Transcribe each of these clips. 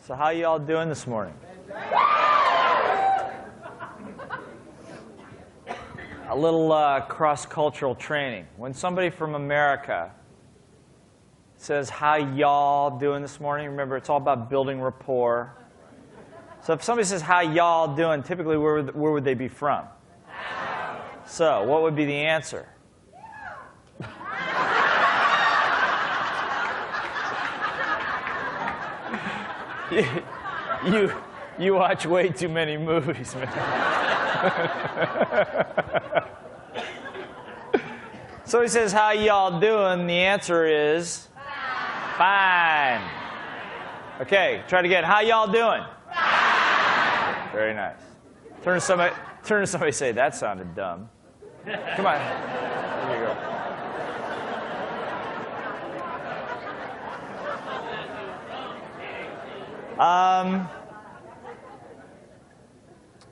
So how you all doing this morning? A little cross-cultural training. When somebody from America says, how y'all doing this morning, remember, it's all about building rapport. So if somebody says, how y'all doing, typically where would they be from? So what would be the answer? You watch way too many movies, man. So he says, how y'all doing? The answer is fine. Okay, try it again. How y'all doing? Fine. Very nice. Turn to somebody and say, that sounded dumb. Come on. There you go.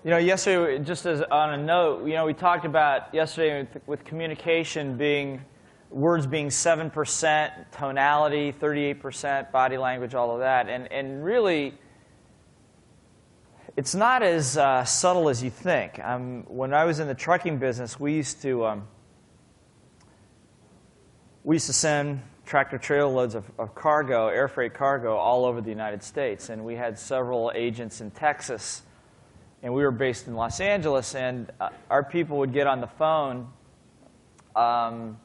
Yesterday, just as on a note, we talked about yesterday with communication words being 7%, tonality, 38%, body language, all of that. And really, it's not as subtle as you think. When I was in the trucking business, we used to send tractor-trailer loads of cargo, air freight cargo, all over the United States. And we had several agents in Texas, and we were based in Los Angeles. And our people would get on the phone. When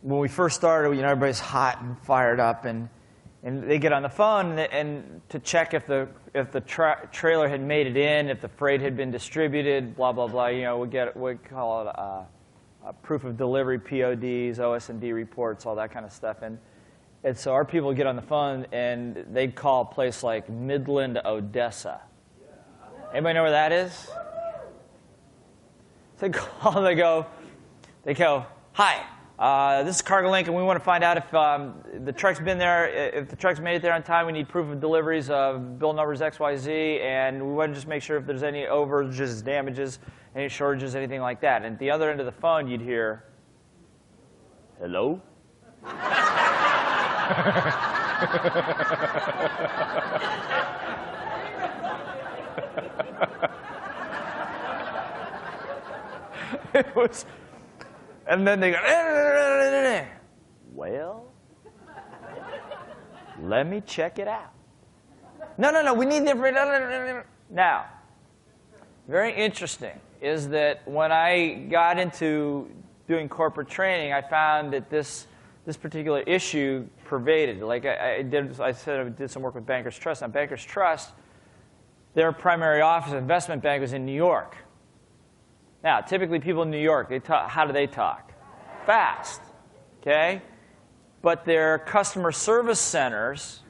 we first started, everybody's hot and fired up, and they get on the phone and to check if the trailer had made it in, if the freight had been distributed, blah blah blah. We'd call it proof of delivery, PODs, OS&D reports, all that kind of stuff. And so our people would get on the phone, and they'd call a place like Midland, Odessa. Anybody know where that is? So they call, they go, hi, this is CargoLink, and we want to find out if the truck's been there, if the truck's made it there on time. We need proof of deliveries of bill numbers XYZ, and we want to just make sure if there's any overages, damages, any shortages, anything like that. And at the other end of the phone, you'd hear, hello? It was, and then they go, well, let me check it out. No, we need the, now, very interesting is that when I got into doing corporate training, I found that this particular issue pervaded. Like I said I did some work with Bankers Trust. Now, Bankers Trust, their primary office, investment bank, was in New York. Now, typically people in New York, how do they talk? Fast, okay? But their customer service centers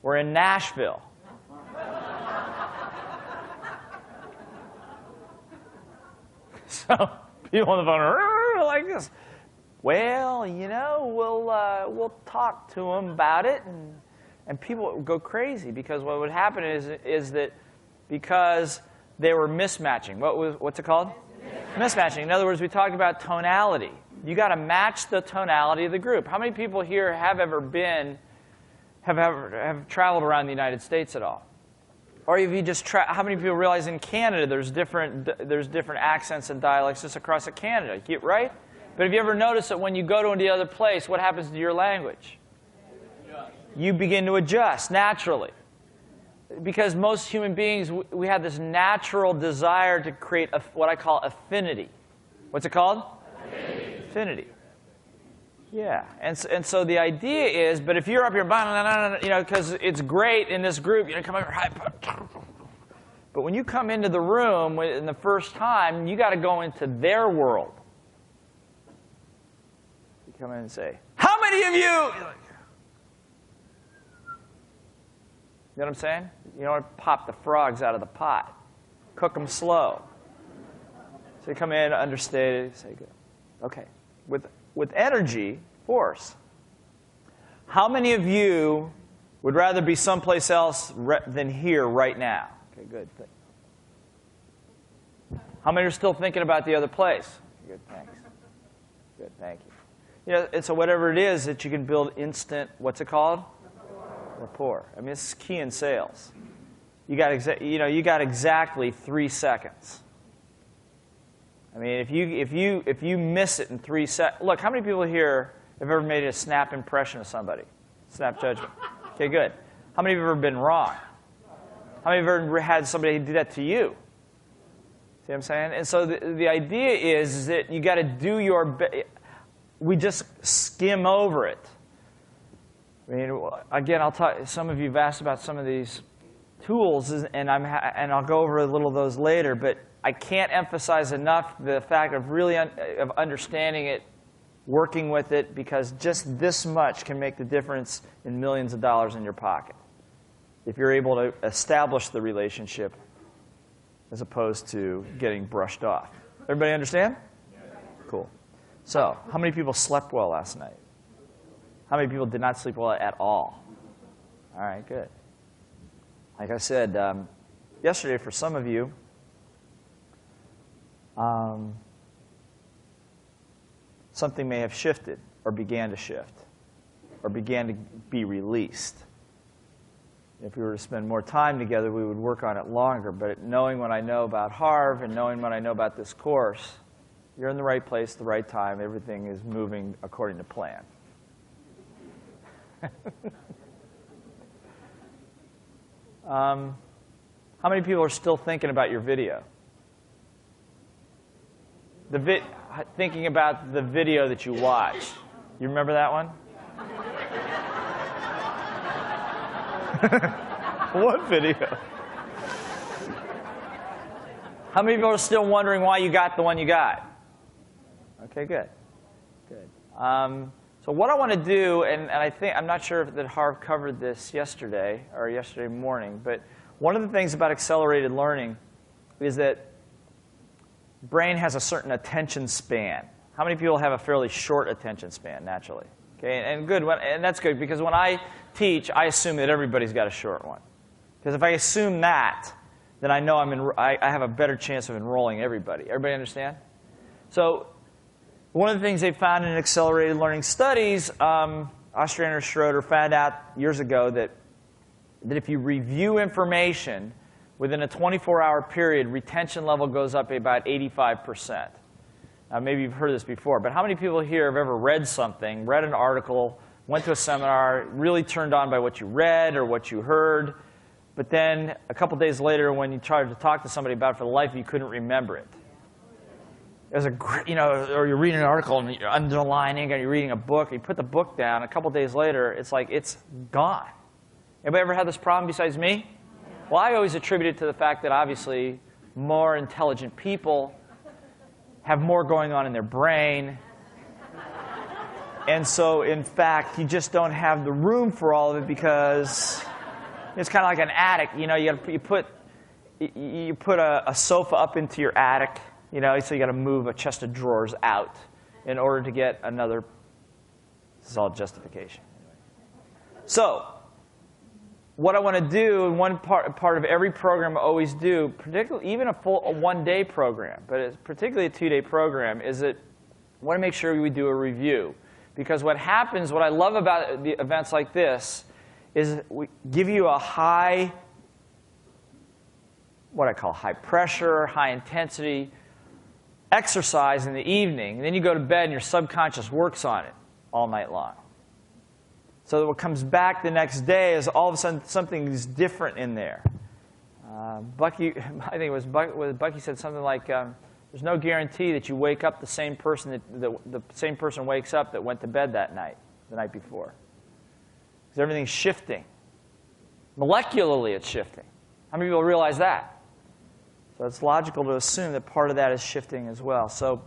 were in Nashville. So people on the phone are like this. Well, we'll talk to them about it, and people would go crazy because what would happen is that because they were mismatching. What's it called? Mismatching. In other words, we talked about tonality. You got to match the tonality of the group. How many people here have traveled around the United States at all? Or if you just how many people realize in Canada there's different accents and dialects just across Canada, right? But have you ever noticed that when you go to any other place, what happens to your language? You begin to adjust naturally. Because most human beings, we have this natural desire to create what I call affinity. What's it called? Affinity. Yeah. And so the idea is, but if you're up here, because it's great in this group, come over, hi. But when you come into the room in the first time, you got to go into their world. You come in and say, how many of you? You know what I'm saying? You don't want to pop the frogs out of the pot. Cook them slow. So you come in, understated, say good. Okay. With energy, force, how many of you would rather be someplace else than here right now? Okay, good. How many are still thinking about the other place? Good, thanks. Good, thank you. And so whatever it is that you can build instant, what's it called? Rapport. I mean, this is key in sales. You got exactly 3 seconds. I mean, if you miss it in 3 seconds, look, how many people here have ever made a snap impression of somebody? Snap judgment. Okay, good. How many have ever been wrong? How many have ever had somebody do that to you? See what I'm saying? And so the idea is that you got to do your best. We just skim over it. I mean, again, I'll talk. Some of you have asked about some of these tools, and I'll go over a little of those later. But I can't emphasize enough the fact of really of understanding it, working with it, because just this much can make the difference in millions of dollars in your pocket if you're able to establish the relationship as opposed to getting brushed off. Everybody understand? Cool. So, how many people slept well last night? How many people did not sleep well at all? All right, good. Like I said, yesterday for some of you, something may have shifted or began to shift or began to be released. If we were to spend more time together, we would work on it longer. But knowing what I know about Harv and knowing what I know about this course, you're in the right place at the right time. Everything is moving according to plan. How many people are still thinking about your video? Thinking about the video that you watched. You remember that one? What video? How many people are still wondering why you got the one you got? Okay, good. Good. So what I want to do, and I'm not sure that Harv covered this yesterday or yesterday morning, but one of the things about accelerated learning is that brain has a certain attention span. How many people have a fairly short attention span naturally? Okay, and good, and that's good because when I teach, I assume that everybody's got a short one. Because if I assume that, then I know I have a better chance of enrolling everybody. Everybody understand? So one of the things they found in accelerated learning studies, Ostrander Schroeder found out years ago that if you review information within a 24-hour period, retention level goes up about 85%. Now, maybe you've heard this before, but how many people here have ever read something, read an article, went to a seminar, really turned on by what you read or what you heard, but then a couple days later when you tried to talk to somebody about it for the life of you couldn't remember it? There's or you're reading an article and you're underlining, or you're reading a book, and you put the book down, a couple days later, it's like it's gone. Anybody ever had this problem besides me? Well, I always attribute it to the fact that obviously more intelligent people have more going on in their brain. And so, in fact, you just don't have the room for all of it because it's kind of like an attic. You put a sofa up into your attic, so you got to move a chest of drawers out in order to get another. This is all justification. So, what I want to do, and one part of every program I always do, particularly even a one-day program, but it's particularly a two-day program, is that I want to make sure we do a review. Because what happens, what I love about the events like this, is we give you a what I call high pressure, high intensity exercise in the evening. And then you go to bed and your subconscious works on it all night long. So that what comes back the next day is all of a sudden something is different in there. Bucky, I think it was Bucky said something like, there's no guarantee that you wake up the same person the same person wakes up that went to bed that night, the night before. Because everything's shifting. Molecularly, it's shifting. How many people realize that? So it's logical to assume that part of that is shifting as well. So